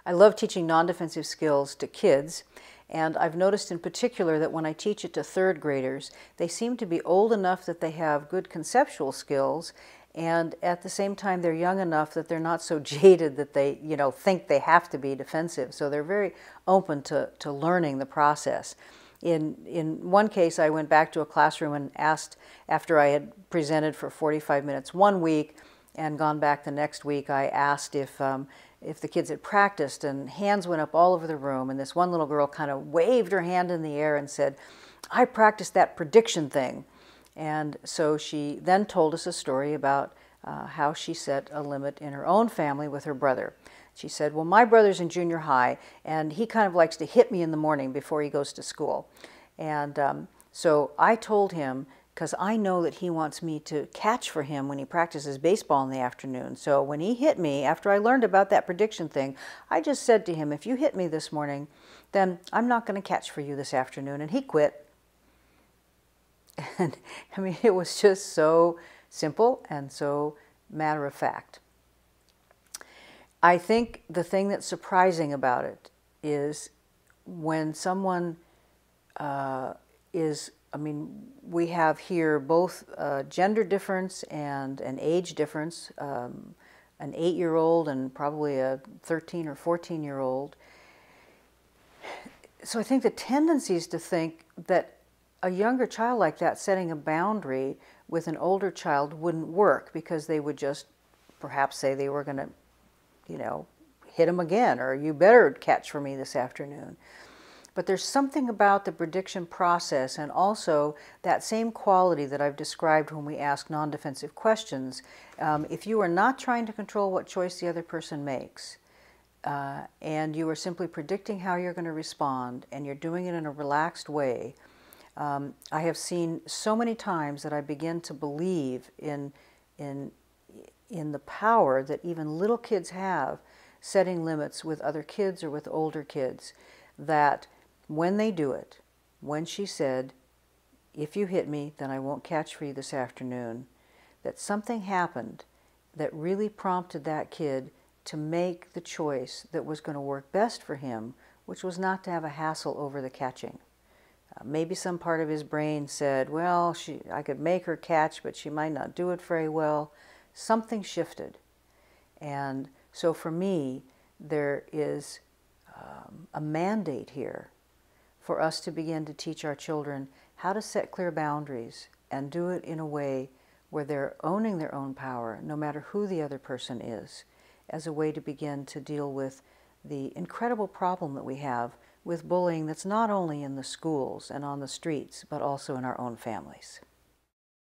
I love teaching non-defensive skills to kids, and I've noticed in particular that when I teach it to third graders, they seem to be old enough that they have good conceptual skills, and at the same time they're young enough that they're not so jaded that they, think they have to be defensive. So they're very open to learning the process. In one case, I went back to a classroom and asked, after I had presented for 45 minutes one week and gone back the next week, I asked if the kids had practiced, and hands went up all over the room, and this one little girl kind of waved her hand in the air and said, "I practiced that prediction thing." And so she then told us a story about how she set a limit in her own family with her brother. She said, "Well, my brother's in junior high, and he kind of likes to hit me in the morning before he goes to school." And so I told him, because I know that he wants me to catch for him when he practices baseball in the afternoon. So when he hit me, after I learned about that prediction thing, I just said to him, "If you hit me this morning, then I'm not going to catch for you this afternoon." And he quit. And I mean, it was just so simple and so matter of fact. I think the thing that's surprising about it is when someone we have here both gender difference and an age difference, an 8-year-old and probably a 13 or 14-year-old. So I think the tendency is to think that a younger child like that setting a boundary with an older child wouldn't work, because they would just perhaps say they were going to, hit him again, or "you better catch for me this afternoon." But there's something about the prediction process, and also that same quality that I've described when we ask non-defensive questions. If you are not trying to control what choice the other person makes, and you are simply predicting how you're going to respond, and you're doing it in a relaxed way, I have seen so many times that I begin to believe in the power that even little kids have setting limits with other kids or with older kids, that when they do it, when she said, "If you hit me, then I won't catch for you this afternoon," that something happened that really prompted that kid to make the choice that was going to work best for him, which was not to have a hassle over the catching. Maybe some part of his brain said, "Well, I could make her catch, but she might not do it very well." Something shifted. And so for me, there is a mandate here for us to begin to teach our children how to set clear boundaries and do it in a way where they're owning their own power, no matter who the other person is, as a way to begin to deal with the incredible problem that we have with bullying that's not only in the schools and on the streets, but also in our own families.